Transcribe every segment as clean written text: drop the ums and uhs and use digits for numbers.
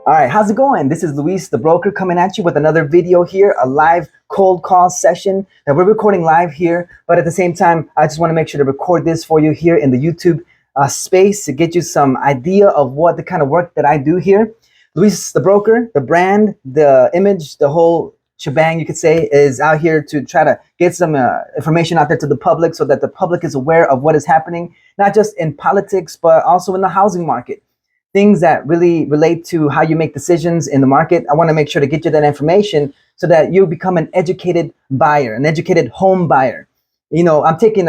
All right, how's it going? This is Luis the broker coming at you with another video here, a live cold call session that we're recording live here. But at the same time, I just want to make sure to record this for you here in the YouTube space to get you some idea of what the kind of work that I do here. Luis the broker, the brand, the image, the whole shebang, you could say, is out here to try to get some information out there to the public so that the public is aware of what is happening, not just in politics, but also in the housing market, things that really relate to how you make decisions in the market. I want to make sure to get you that information so that you become an educated buyer, an educated home buyer. I'm taking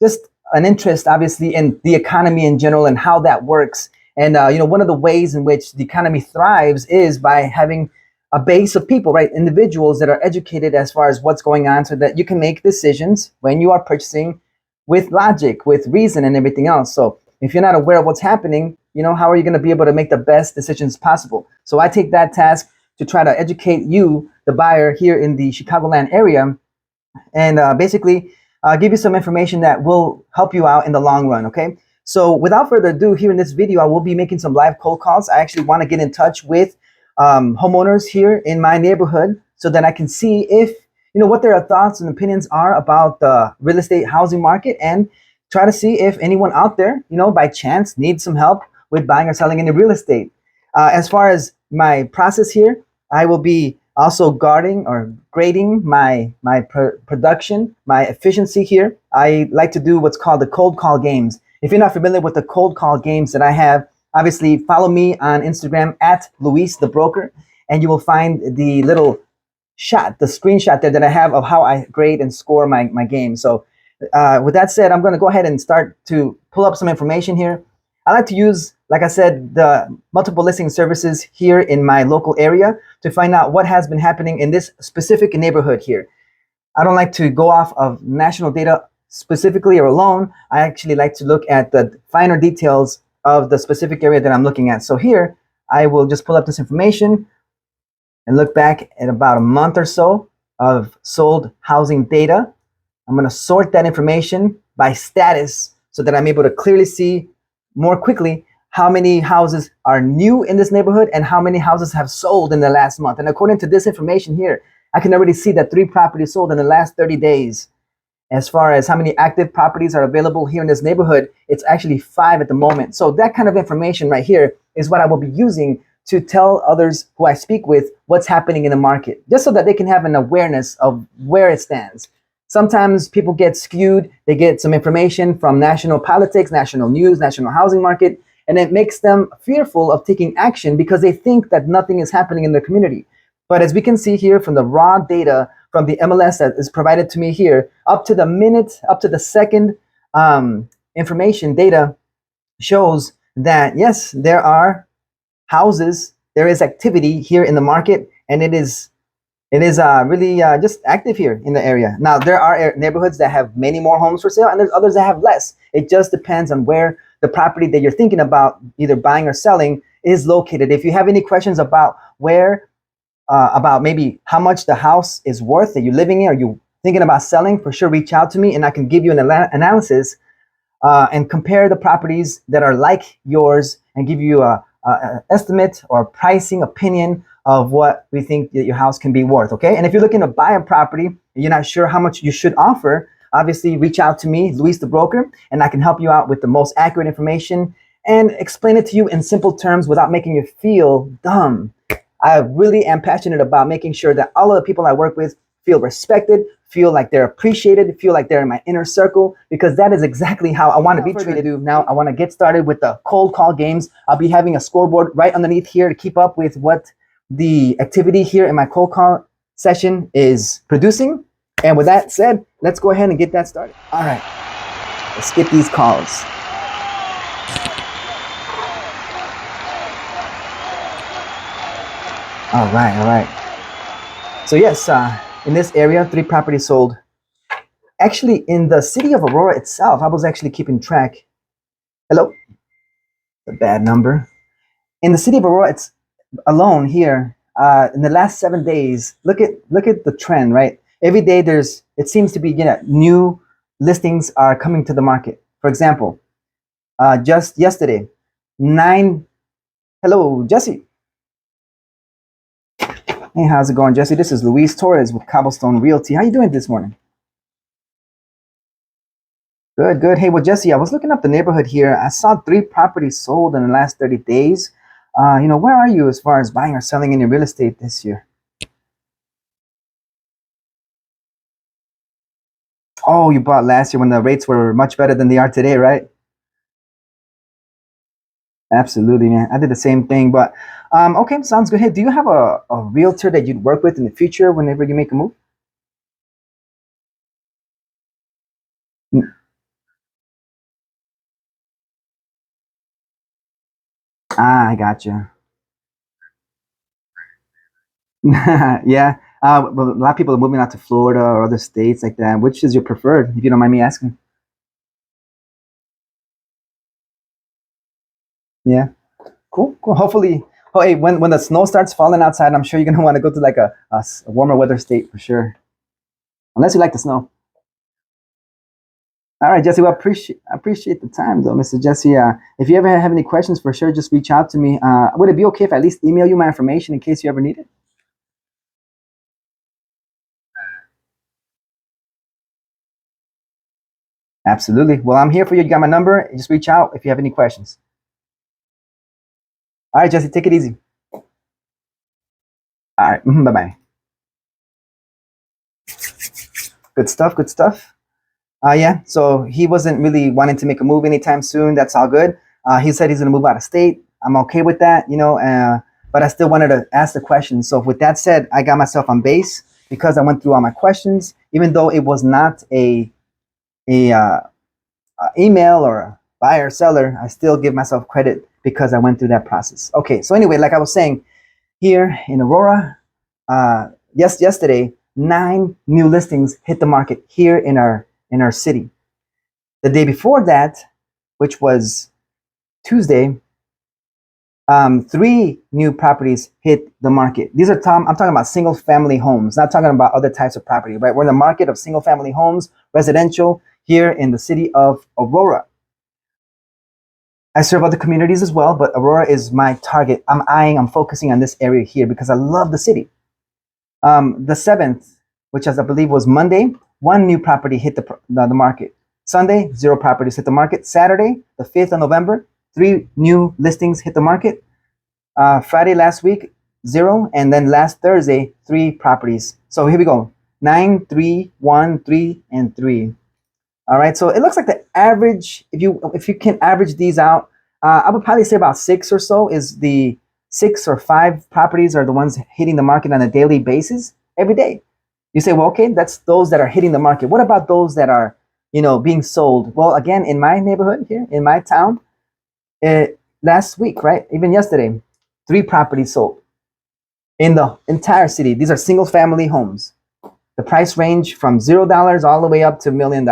just an interest, obviously, in the economy in general and how that works. And one of the ways in which the economy thrives is by having a base of people, right? Individuals that are educated as far as what's going on, so that you can make decisions when you are purchasing with logic, with reason, and everything else. So if you're not aware of what's happening, how are you going to be able to make the best decisions possible? So I take that task to try to educate you, the buyer here in the Chicagoland area, and basically give you some information that will help you out in the long run. Okay. So without further ado, here in this video, I will be making some live cold calls. I actually want to get in touch with homeowners here in my neighborhood so that I can see if what their thoughts and opinions are about the real estate housing market, and try to see if anyone out there, by chance needs some help with buying or selling any real estate. As far as my process here, I will be also guarding or grading my production, my efficiency here. I like to do what's called the cold call games. If you're not familiar with the cold call games that I have, obviously follow me on Instagram at Luis the Broker, and you will find the little the screenshot there that I have of how I grade and score my game. So with that said, I'm going to go ahead and start to pull up some information here. I like to use, like I said, the multiple listing services here in my local area to find out what has been happening in this specific neighborhood here. I don't like to go off of national data specifically or alone. I actually like to look at the finer details of the specific area that I'm looking at. So here, I will just pull up this information and look back at about a month or so of sold housing data. I'm going to sort that information by status so that I'm able to clearly see more quickly how many houses are new in this neighborhood and how many houses have sold in the last month. And according to this information here, I can already see that 3 properties sold in the last 30 days. As far as how many active properties are available here in this neighborhood, it's actually 5 at the moment. So that kind of information right here is what I will be using to tell others who I speak with what's happening in the market, just so that they can have an awareness of where it stands. Sometimes people get skewed. They get some information from national politics, national news, national housing market, and it makes them fearful of taking action because they think that nothing is happening in their community. But as we can see here from the raw data from the MLS that is provided to me here, up to the minute, up to the second information data shows that, yes, there are houses, there is activity here in the market, and it is really just active here in the area. Now, there are neighborhoods that have many more homes for sale, and there's others that have less. It just depends on where the property that you're thinking about either buying or selling is located. If you have any questions about about maybe how much the house is worth that you're living in, or you thinking about selling, for sure reach out to me and I can give you an analysis and compare the properties that are like yours and give you a estimate or pricing opinion of what we think that your house can be worth. Okay. And if you're looking to buy a property and you're not sure how much you should offer, obviously reach out to me, Luis the Broker, and I can help you out with the most accurate information and explain it to you in simple terms without making you feel dumb. I really am passionate about making sure that all of the people I work with feel respected, feel like they're appreciated, feel like they're in my inner circle, because that is exactly how I want to be treated. Now, I want to get started with the cold call games. I'll be having a scoreboard right underneath here to keep up with what the activity here in my cold call session is producing. And with that said, let's go ahead and get that started. All right, let's skip these calls. All right, all right. So yes, in this area, 3 properties sold. Actually, in the city of Aurora itself, I was actually keeping track. Hello? A bad number. In the city of Aurora, it's alone here. In the last 7 days, look at the trend, right? Every day it seems to be, new listings are coming to the market. For example, just yesterday, 9. Hello, Jesse. Hey, how's it going, Jesse? This is Luis Torres with Cobblestone Realty. How you doing this morning? Good, good. Hey, well, Jesse, I was looking up the neighborhood here. I saw 3 properties sold in the last 30 days. Where are you as far as buying or selling any real estate this year? Oh, you bought last year when the rates were much better than they are today, right? Absolutely, man. I did the same thing, but okay, sounds good. Hey, do you have a realtor that you'd work with in the future whenever you make a move? Mm. Ah, I got you. Yeah. Well, a lot of people are moving out to Florida or other states like that. Which is your preferred, if you don't mind me asking? Yeah. Cool, cool. Hopefully, oh, hey, when the snow starts falling outside, I'm sure you're gonna want to go to like a warmer weather state for sure. Unless you like the snow. All right, Jesse. Well, appreciate the time, though, Mr. Jesse. If you ever have any questions, for sure, just reach out to me. Would it be okay if I at least email you my information in case you ever need it? Absolutely. Well, I'm here for you. You got my number. Just reach out if you have any questions. All right, Jesse. Take it easy. All right. Bye bye. Good stuff. Good stuff. Yeah. So he wasn't really wanting to make a move anytime soon. That's all good. He said he's going to move out of state. I'm okay with that, but I still wanted to ask the question. So with that said, I got myself on base because I went through all my questions, even though it was not a email or a buyer seller. I still give myself credit because I went through that process. Okay. So anyway, like I was saying, here in Aurora, yesterday, 9 new listings hit the market here in our city. The day before that, which was Tuesday, 3 new properties hit the market. These are I'm talking about single family homes, not talking about other types of property, right? We're in the market of single family homes, residential here in the city of Aurora. I serve other communities as well, but Aurora is my target. I'm focusing on this area here because I love the city. The 7th, which as I believe was Monday, 1 new property hit the market. Sunday, 0 properties hit the market. Saturday, the 5th of November, 3 new listings hit the market. Friday last week, 0. And then last Thursday, 3 properties. So here we go. 9, 3, 1, 3, and 3. All right. So it looks like the average, if you can average these out, I would probably say about 6 or so is the 6 or 5 properties are the ones hitting the market on a daily basis every day. You say, well, okay, that's those that are hitting the market. What about those that are, being sold? Well, again, in my neighborhood here, in my town, last week, right? Even yesterday, 3 properties sold in the entire city. These are single family homes. The price range from $0 all the way up to $1 million.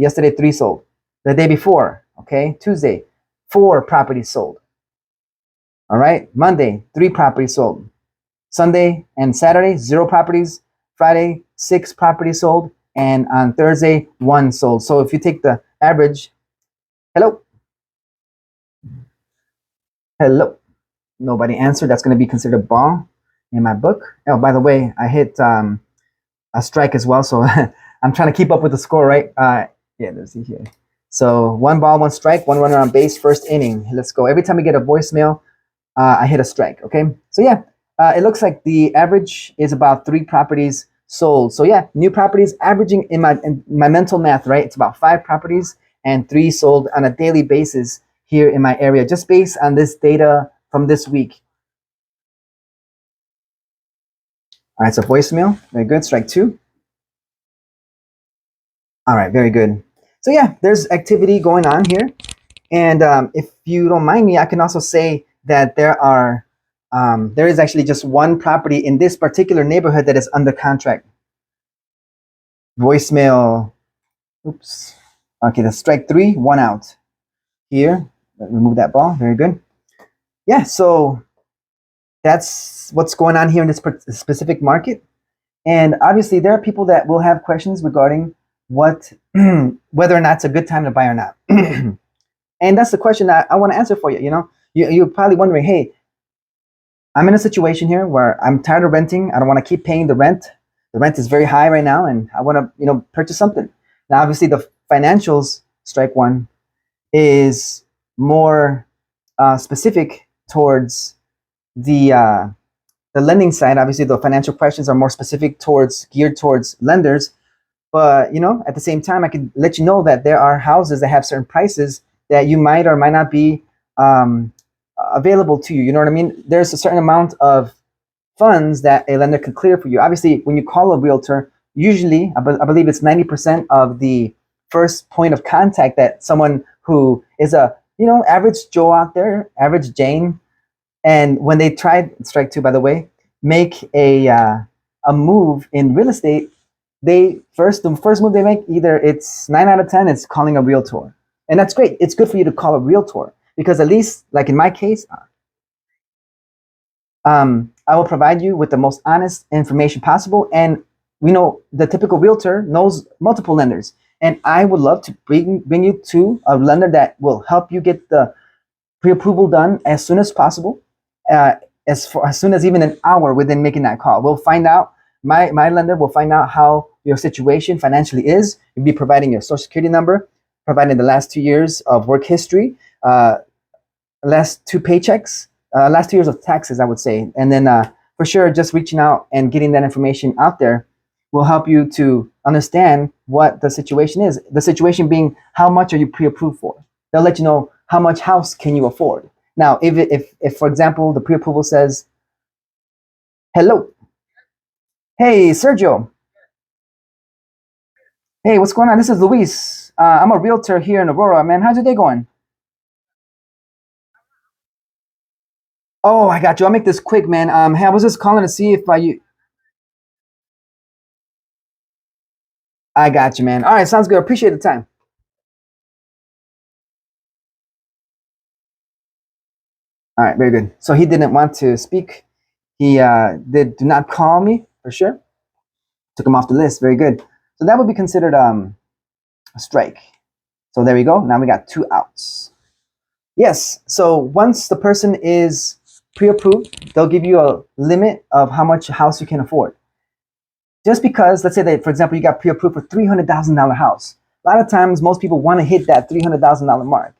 Yesterday, 3 sold. The day before, okay, Tuesday, 4 properties sold. All right, Monday, 3 properties sold. Sunday and Saturday, 0 properties. Friday, 6 properties sold. And on Thursday, 1 sold. So if you take the average, hello, hello, nobody answered. That's going to be considered a ball in my book. Oh, by the way, I hit a strike as well. So I'm trying to keep up with the score, right? Yeah, let's see here. So 1 ball, 1 strike, 1 runner on base, first inning. Let's go. Every time we get a voicemail, I hit a strike. Okay. So yeah, it looks like the average is about 3 properties sold. So yeah, new properties averaging in my mental math, right? It's about 5 properties and 3 sold on a daily basis here in my area, just based on this data from this week. All right, so voicemail, very good. Strike 2. All right, very good. So yeah, there's activity going on here, and if you don't mind me, I can also say that there is actually just 1 property in this particular neighborhood that is under contract. Voicemail. Oops. Okay, that's strike 3, 1 out. Here, remove that ball. Very good. Yeah, so that's what's going on here in this specific market. And obviously, there are people that will have questions regarding what, whether or not it's a good time to buy or not. And that's the question that I want to answer for you. You're probably wondering, hey, I'm in a situation here where I'm tired of renting. I don't want to keep paying the rent. The rent is very high right now, and I want to, purchase something. Now, obviously, the financials strike one is more specific towards the lending side. Obviously, the financial questions are more specific towards geared towards lenders. But at the same time, I could let you know that there are houses that have certain prices that you might or might not be um, available to you. You know what I mean? There's a certain amount of funds that a lender can clear for you. Obviously, when you call a realtor, usually I believe it's 90% of the first point of contact that someone who is a average Joe out there, average Jane, and when they try strike two, by the way, make a move in real estate, the first move they make, either it's 9 out of 10, it's calling a realtor, and that's great. It's good for you to call a realtor because at least, like in my case, I will provide you with the most honest information possible. And we know the typical realtor knows multiple lenders. And I would love to bring you to a lender that will help you get the pre-approval done as soon as possible, uh, as soon as even an hour within making that call. We'll find out, my lender will find out how your situation financially is. You'll be providing your social security number, providing the last 2 years of work history, last two paychecks, last 2 years of taxes, I would say. And then for sure, just reaching out and getting that information out there will help you to understand what the situation is. The situation being, how much are you pre-approved for? They'll let you know how much house can you afford. Now, if for example, the pre-approval says, hello, hey, Sergio, hey, what's going on? This is Luis. I'm a realtor here in Aurora, man. How's your day going? Oh, I got you. I'll make this quick, man. Hey, I was just calling to see if I got you, man. All right, sounds good. Appreciate the time. All right, very good. So he didn't want to speak. He did do not call me for sure. Took him off the list. Very good. So that would be considered a strike. So there we go. Now we got 2 outs. Yes. So once the person is pre-approved, they'll give you a limit of how much house you can afford. Just because, let's say that, for example, you got pre-approved for $300,000 house. A lot of times, most people want to hit that $300,000 mark.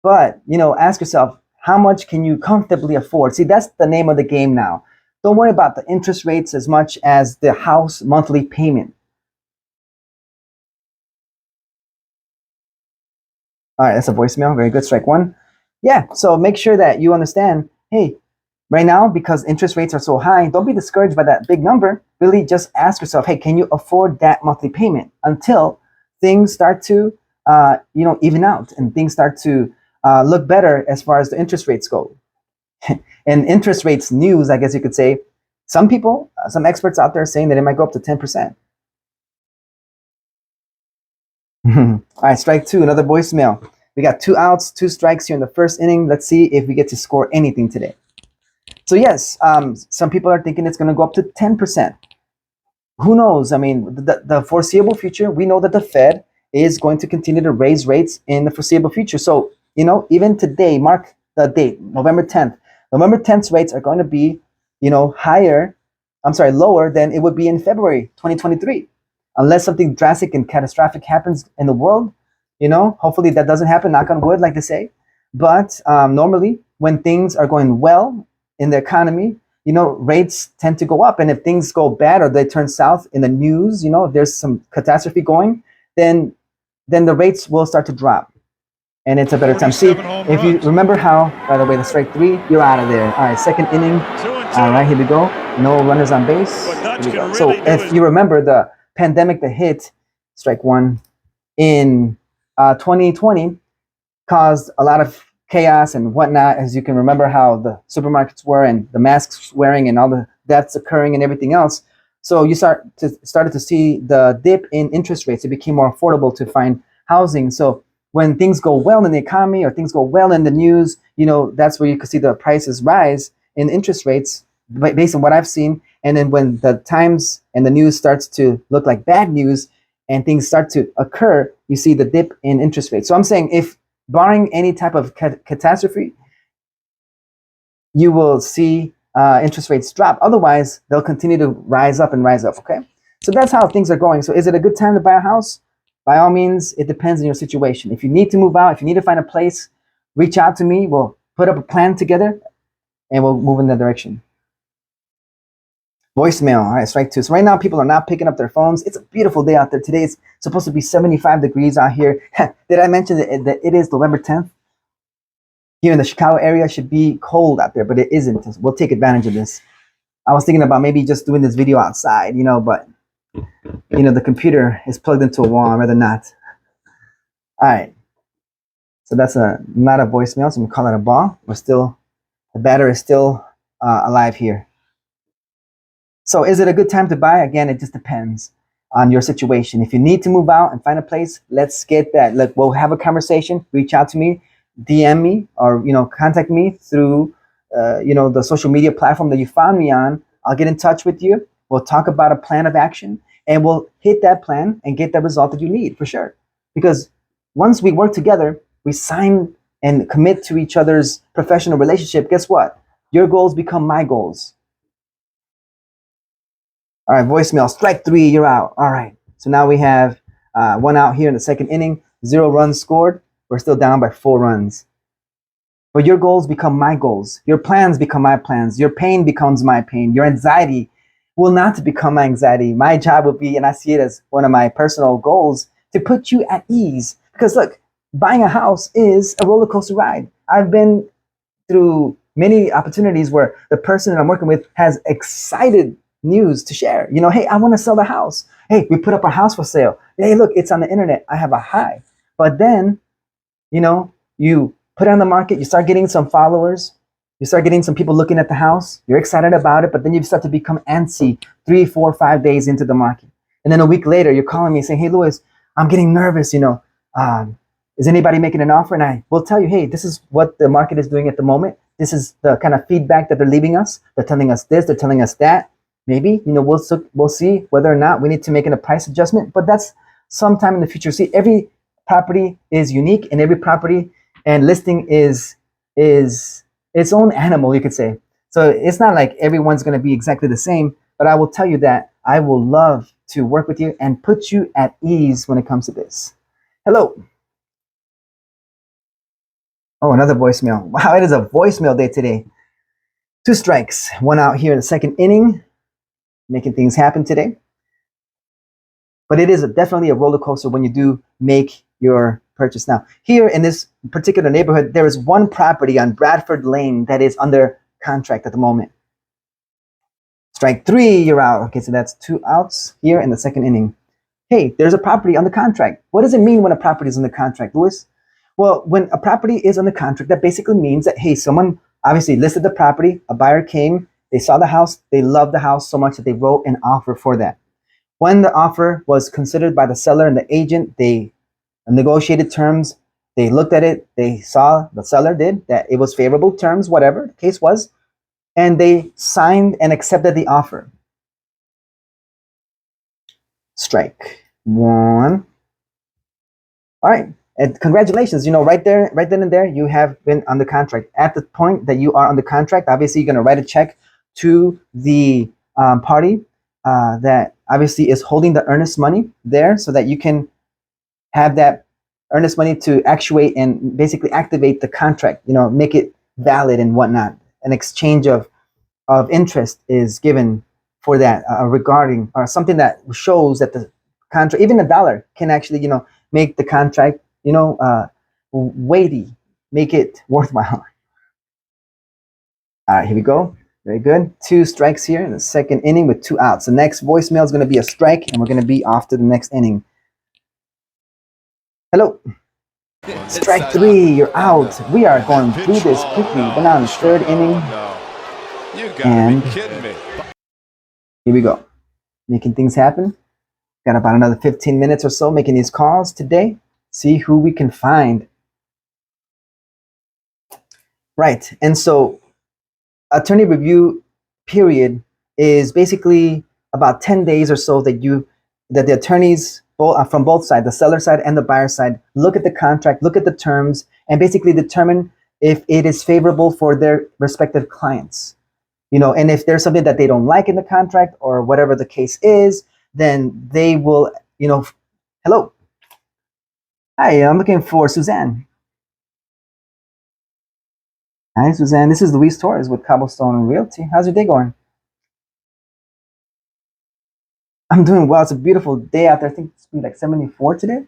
But ask yourself, how much can you comfortably afford? See, that's the name of the game now. Don't worry about the interest rates as much as the house monthly payment. All right, that's a voicemail. Very good. Strike one. Yeah. So make sure that you understand. Hey, right now, because interest rates are so high, don't be discouraged by that big number. Really, just ask yourself, hey, can you afford that monthly payment until things start to, even out and things start to look better as far as the interest rates go. And interest rates news, I guess you could say, some people, some experts out there are saying that it might go up to 10%. All right, strike two, another voicemail. We got 2 outs, 2 strikes here in the first inning. Let's see if we get to score anything today. So yes, some people are thinking it's going to go up to 10%. Who knows? I mean, the foreseeable future, we know that the Fed is going to continue to raise rates in the foreseeable future. So, even today, mark the date, November 10th. November 10th rates are going to be, lower than it would be in February 2023. Unless something drastic and catastrophic happens in the world, hopefully that doesn't happen, knock on wood, like they say. But normally, when things are going well in the economy, rates tend to go up. And if things go bad or they turn south in the news, if there's some catastrophe going, then the rates will start to drop. And it's a better time. See, if you remember how, by the way, the strike three, you're out of there. All right, second inning. All right, here we go. No runners on base. Here we go. So if you remember the pandemic that hit, strike one, in 2020, caused a lot of chaos and whatnot, as you can remember how the supermarkets were and the masks wearing and all the deaths occurring and everything else. So you started to see the dip in interest rates. It became more affordable to find housing. So when things go well in the economy or things go well in the news, that's where you could see the prices rise in interest rates based on what I've seen. And then when the times and the news starts to look like bad news and things start to occur, you see the dip in interest rates. So I'm saying, if barring any type of catastrophe, you will see interest rates drop. Otherwise, they'll continue to rise up and rise up. Okay, so that's how things are going. So is it a good time to buy a house? By all means, it depends on your situation. If you need to move out, if you need to find a place, reach out to me. We'll put up a plan together and we'll move in that direction. Voicemail. All right, strike two. So right now, people are not picking up their phones. It's a beautiful day out there. Today it's supposed to be 75 degrees out here. Did I mention that it is November 10th? Here in the Chicago area, it should be cold out there, but it isn't. We'll take advantage of this. I was thinking about maybe just doing this video outside, but the computer is plugged into a wall. I'd rather not. All right. So that's not a voicemail, so I'm gonna call it a ball. The batter is still alive here. So is it a good time to buy? Again, it just depends on your situation. If you need to move out and find a place, let's get that. Look, we'll have a conversation. Reach out to me, DM me, or contact me through the social media platform that you found me on. I'll get in touch with you. We'll talk about a plan of action, and we'll hit that plan and get the result that you need for sure. Because once we work together, we sign and commit to each other's professional relationship. Guess what? Your goals become my goals. All right, voicemail, strike three, you're out. All right, so now we have one out here in the second inning, 0 runs scored. We're still down by 4 runs. But your goals become my goals. Your plans become my plans. Your pain becomes my pain. Your anxiety will not become my anxiety. My job will be, and I see it as one of my personal goals, to put you at ease. Because look, buying a house is a roller coaster ride. I've been through many opportunities where the person that I'm working with has excited news to share. Hey, I want to sell the house. Hey, we put up a house for sale. Hey, look, it's on the internet. I have a high. But then, you put it on the market, you start getting some followers, you start getting some people looking at the house, you're excited about it, but then you start to become antsy 3, 4, 5 days into the market. And then a week later, you're calling me saying, hey, Louis, I'm getting nervous, is anybody making an offer? And I will tell you, hey, this is what the market is doing at the moment. This is the kind of feedback that they're leaving us. They're telling us this, they're telling us that. Maybe, we'll see whether or not we need to make a price adjustment, but that's sometime in the future. See, every property is unique, and every property and listing is its own animal, you could say. So it's not like everyone's going to be exactly the same, but I will tell you that I will love to work with you and put you at ease when it comes to this. Hello. Oh, another voicemail. Wow, it is a voicemail day today. 2 strikes, 1 out here in the second inning, making things happen today. But it is definitely a roller coaster when you do make your purchase. Now, here in this particular neighborhood, there is one property on Bradford Lane that is under contract at the moment. Strike 3, you're out. Okay, so that's 2 outs here in the second inning. Hey, there's a property under contract. What does it mean when a property is under contract, Louis? Well, when a property is under contract, that basically means that, hey, someone obviously listed the property, a buyer came, they saw the house, they loved the house so much that they wrote an offer for that. When the offer was considered by the seller and the agent, they negotiated terms, they looked at it, they saw, the seller did, that it was favorable terms, whatever the case was, and they signed and accepted the offer. Strike 1. All right. And congratulations, right then and there, you have been under contract. At the point that you are under contract, obviously, you're going to write a check to the party that obviously is holding the earnest money there so that you can have that earnest money to actuate and basically activate the contract, make it valid and whatnot. An exchange of interest is given for that regarding or something that shows that the contract, even $1 can actually, make the contract weighty, make it worthwhile. All right, here we go. Very good. 2 strikes here in the second inning with 2 outs. The next voicemail is going to be a strike, and we're going to be off to the next inning. Hello. Strike 3, you're out. We are going through this quickly. We're now in the third inning. And here we go. Making things happen. Got about another 15 minutes or so making these calls today. See who we can find. Right. And so attorney review period is basically about 10 days or so that the attorneys from both sides, the seller side and the buyer side, look at the contract, look at the terms, and basically determine if it is favorable for their respective clients. And if there's something that they don't like in the contract or whatever the case is, then they will, hello. Hi, I'm looking for Suzanne. Hi, Suzanne. This is Luis Torres with Cobblestone Realty. How's your day going? I'm doing well. It's a beautiful day out there. I think it's been like 74 today.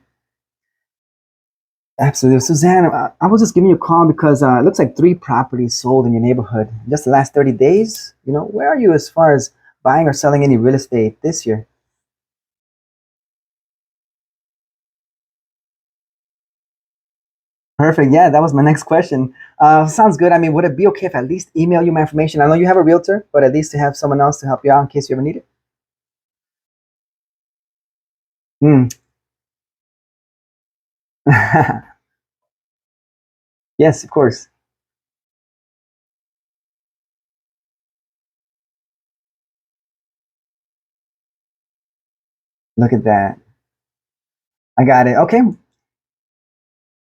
Absolutely. Suzanne, I was just giving you a call because it looks like 3 properties sold in your neighborhood in just the last 30 days. Where are you as far as buying or selling any real estate this year? Perfect. Yeah, that was my next question. Sounds good. I mean, would it be okay if I at least email you my information? I know you have a realtor, but at least to have someone else to help you out in case you ever need it. Mm. Yes, of course. Look at that. I got it. Okay.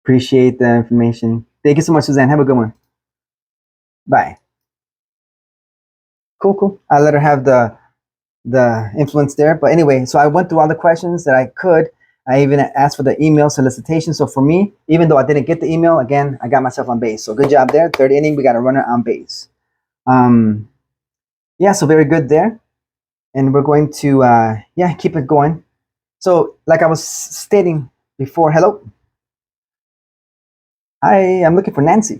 Appreciate the information. Thank you so much, Suzanne. Have a good one. Bye. Cool, cool. I'll let her have the influence there. But anyway, so I went through all the questions that I could. I even asked for the email solicitation. So for me, even though I didn't get the email, again, I got myself on base. So good job there. Third inning, we got a runner on base. Um, yeah, so very good there. And we're going to yeah, keep it going. So like I was stating before, hello. Hi, I'm looking for Nancy.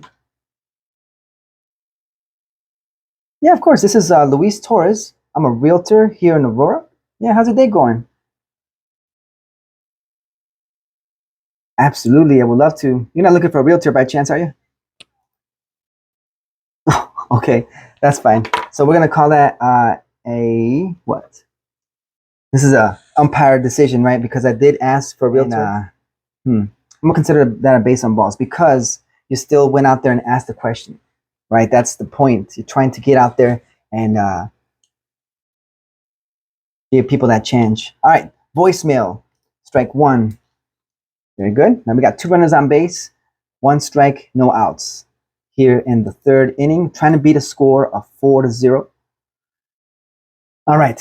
Yeah, of course. This is Luis Torres. I'm a realtor here in Aurora. Yeah, how's your day going? Absolutely, I would love to. You're not looking for a realtor by chance, are you? Okay, that's fine. So we're gonna call that a what? This is a umpire decision, right? Because I did ask for a realtor. I'm gonna consider that a base on balls because you still went out there and asked the question, right? That's the point. You're trying to get out there and give people that chance. All right, voicemail, strike one. Very good. Now we got 2 runners on base, 1 strike, no outs. Here in the third inning, trying to beat a score of 4-0. All right.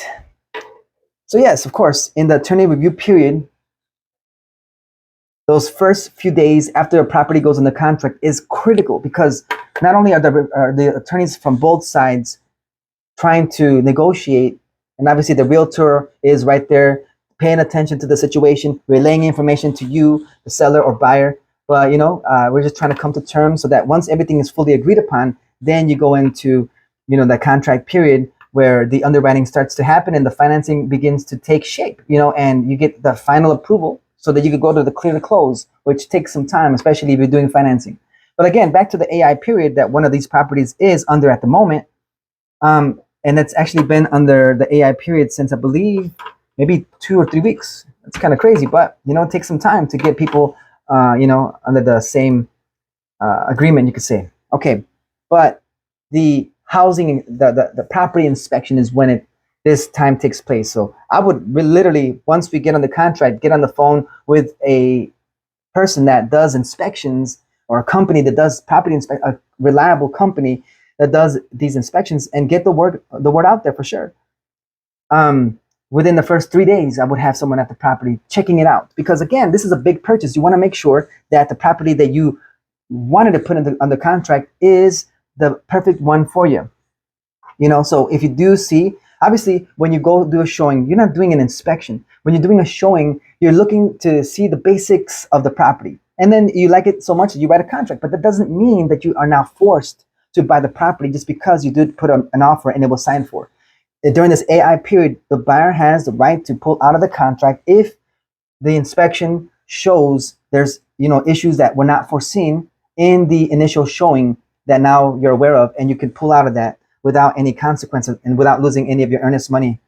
So yes, of course, in the attorney review period, those first few days after a property goes into contract is critical because not only are the attorneys from both sides trying to negotiate, and obviously the realtor is right there paying attention to the situation, relaying information to you, the seller or buyer. But we're just trying to come to terms so that once everything is fully agreed upon, then you go into the contract period where the underwriting starts to happen and the financing begins to take shape. And you get the final approval so that you could go to the clear to close, which takes some time, especially if you're doing financing. But again, back to the AI period that one of these properties is under at the moment. And it's actually been under the AI period since I believe maybe 2 or 3 weeks. It's kind of crazy, but it takes some time to get people, under the same agreement, you could say. Okay, but the housing, the property inspection is when this time takes place. So I would literally, once we get on the contract, get on the phone with a person that does inspections or a company that does property inspect, a reliable company that does these inspections, and get the word out there for sure. Within the first 3 days, I would have someone at the property checking it out because again, this is a big purchase. You want to make sure that the property that you wanted to put under contract is the perfect one for you. So if you do see, obviously, when you go do a showing, you're not doing an inspection. When you're doing a showing, you're looking to see the basics of the property. And then you like it so much that you write a contract. But that doesn't mean that you are now forced to buy the property just because you did put an offer and it was signed for. During this AI period, the buyer has the right to pull out of the contract if the inspection shows there's issues that were not foreseen in the initial showing that now you're aware of, and you can pull out of that without any consequences and without losing any of your earnest money.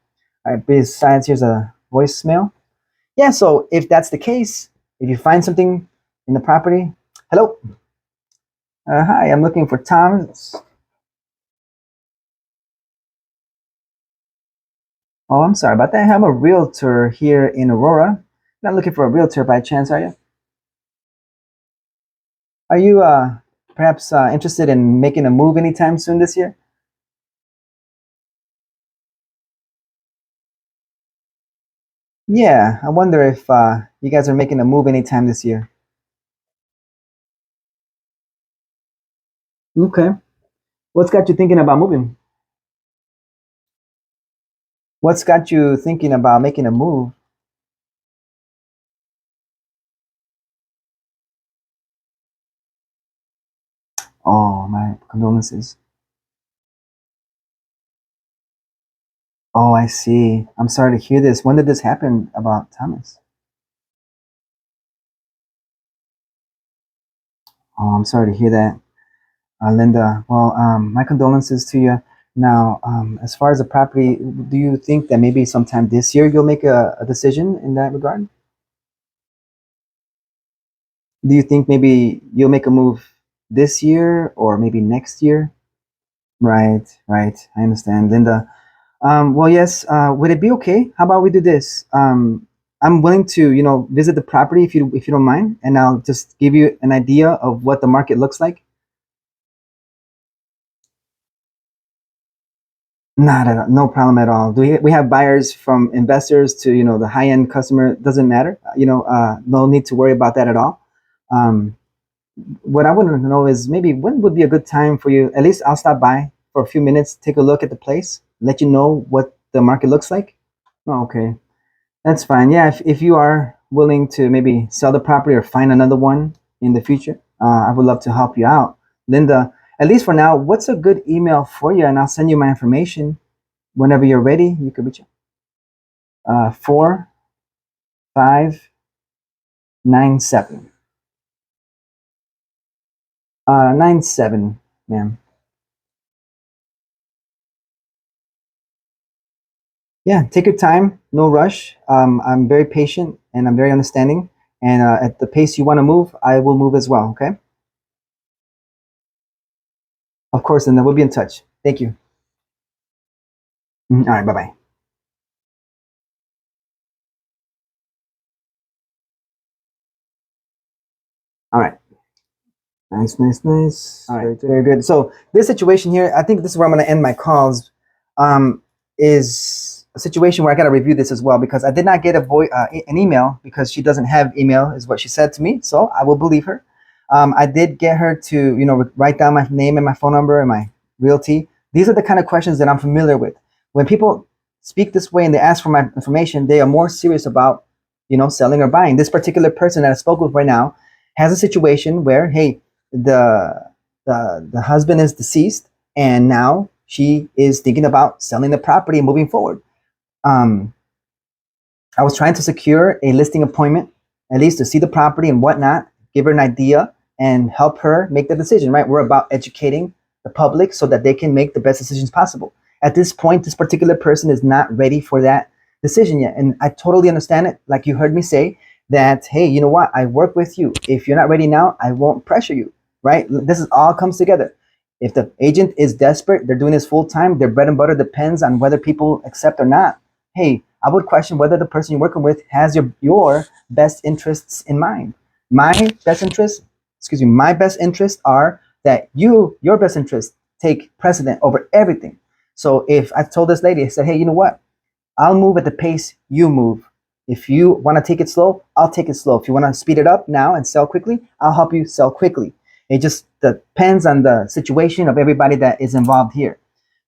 All right, besides, here's a voicemail. Yeah, so if that's the case, if you find something in the property, hello. Hi, I'm looking for Thomas. Oh, I'm sorry about that. I'm a realtor here in Aurora. Not looking for a realtor by chance, are you? Are you perhaps interested in making a move anytime soon this year? Yeah, I wonder if you guys are making a move anytime this year. Okay. What's got you thinking about moving? What's got you thinking about making a move? Oh, my condolences. Oh, I see. I'm sorry to hear this. When did this happen about Thomas? Oh, I'm sorry to hear that, Linda. Well, my condolences to you. Now, as far as the property, do you think that maybe sometime this year you'll make a decision in that regard? Do you think maybe you'll make a move this year or maybe next year? Right, right. I understand, Linda. Well, yes. Would it be okay? How about we do this? I'm willing to, visit the property if you don't mind, and I'll just give you an idea of what the market looks like. Not at all, no problem at all. We have buyers from investors to the high end customer. Doesn't matter. No need to worry about that at all. Um, what I want to know is maybe when would be a good time for you. At least I'll stop by for a few minutes, take a look at the place, let you know what the market looks like. Oh, okay. That's fine. Yeah, if you are willing to maybe sell the property or find another one in the future, I would love to help you out. Linda, at least for now, what's a good email for you? And I'll send you my information whenever you're ready. You can reach out. 4597. 97, ma'am. Yeah, take your time, no rush. I'm very patient and I'm very understanding. And at the pace you want to move, I will move as well. Okay. Of course, and then we'll be in touch. Thank you. All right. Bye bye. All right. Nice, nice, nice. All right, very good. So this situation here, I think this is where I'm going to end my calls. Is a situation where I got to review this as well because I did not get an email because she doesn't have email, is what she said to me. So I will believe her. I did get her to write down my name and my phone number and my realty. These are the kind of questions that I'm familiar with. When people speak this way and they ask for my information, they are more serious about selling or buying. This particular person that I spoke with right now has a situation where, hey, the the husband is deceased and now she is thinking about selling the property and moving forward. um I was trying to secure a listing appointment, at least to see the property and whatnot, give her an idea and help her make the decision. Right, we're about educating the public so that they can make the best decisions possible. At this point, this particular person is not ready for that decision yet, and I totally understand it. Like you heard me say that, hey, you know what, I work with you. If you're not ready now, I won't pressure you. Right, this is all comes together. If the agent is desperate, they're doing this full time, their bread and butter depends on whether people accept or not. Hey, I would question whether the person you're working with has your best interests in mind. My best interests, excuse me, my best interests are that your best interests take precedent over everything. So if I told this lady, I said, hey, you know what? I'll move at the pace you move. If you want to take it slow, I'll take it slow. If you want to speed it up now and sell quickly, I'll help you sell quickly. It just depends on the situation of everybody that is involved here.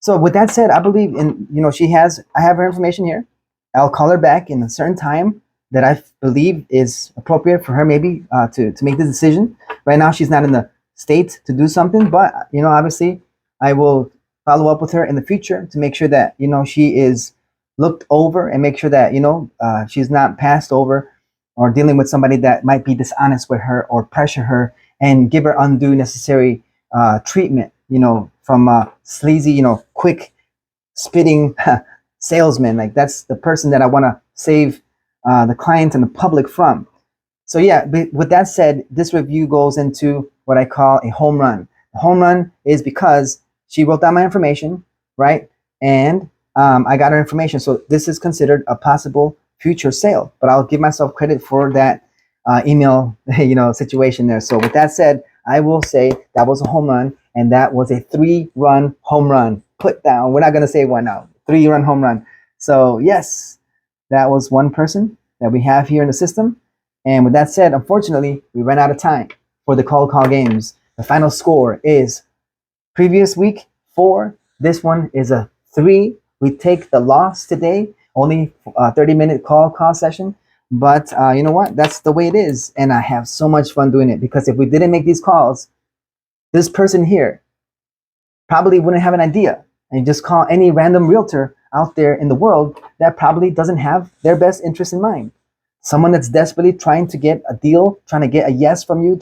So with that said, I believe in, I have her information here. I'll call her back in a certain time that I believe is appropriate for her maybe to make this decision. Right now, she's not in the state to do something, but, obviously I will follow up with her in the future to make sure that, she is looked over and make sure that, she's not passed over or dealing with somebody that might be dishonest with her or pressure her and give her undue necessary treatment, from sleazy, quick spitting salesman. Like that's the person that I want to save the client and the public from. So yeah, with that said, this review goes into what I call a home run. The home run is because she wrote down my information, right? And I got her information. So this is considered a possible future sale, but I'll give myself credit for that email, situation there. So with that said, I will say that was a home run, and that was a 3-run home run. Put down. We're not going to say one now. 3-run home run. So, yes, that was one person that we have here in the system. And with that said, unfortunately, we ran out of time for the cold call games. The final score is previous week 4. This one is a 3. We take the loss today. Only a 30-minute call session. But you know what? That's the way it is. And I have so much fun doing it, because if we didn't make these calls, this person here probably wouldn't have an idea. And you just call any random realtor out there in the world that probably doesn't have their best interest in mind. Someone that's desperately trying to get a deal, trying to get a yes from you,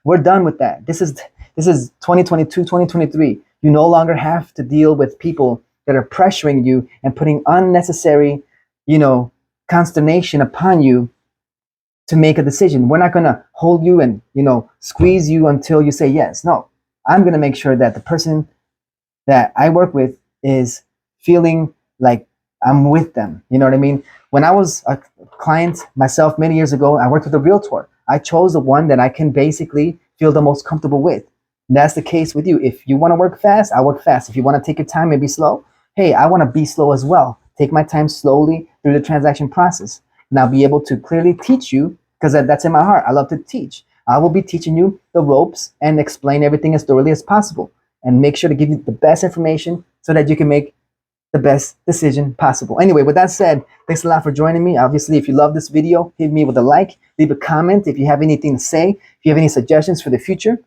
we're done with that. This is 2022, 2023. You no longer have to deal with people that are pressuring you and putting unnecessary, consternation upon you to make a decision. We're not going to hold you and, squeeze you until you say yes. No, I'm going to make sure that the person that I work with is feeling like I'm with them. You know what I mean? When I was a client myself many years ago, I worked with a realtor. I chose the one that I can basically feel the most comfortable with. And that's the case with you. If you want to work fast, I work fast. If you want to take your time and be slow, hey, I want to be slow as well. Take my time slowly through the transaction process. And I'll be able to clearly teach you, because that's in my heart. I love to teach. I will be teaching you the ropes and explain everything as thoroughly as possible, and make sure to give you the best information so that you can make the best decision possible. Anyway, with that said, thanks a lot for joining me. Obviously, if you love this video, hit me with a like, leave a comment if you have anything to say, if you have any suggestions for the future.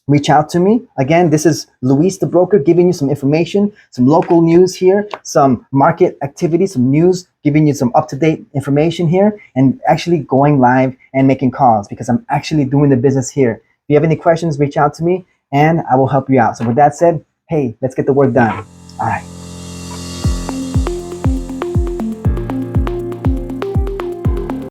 Reach out to me. Again, this is Luis the Broker, giving you some information, some local news here, some market activity, some news, giving you some up-to-date information here, and actually going live and making calls, because I'm actually doing the business here. If you have any questions, reach out to me and I will help you out. So with that said, hey, let's get the work done. All right.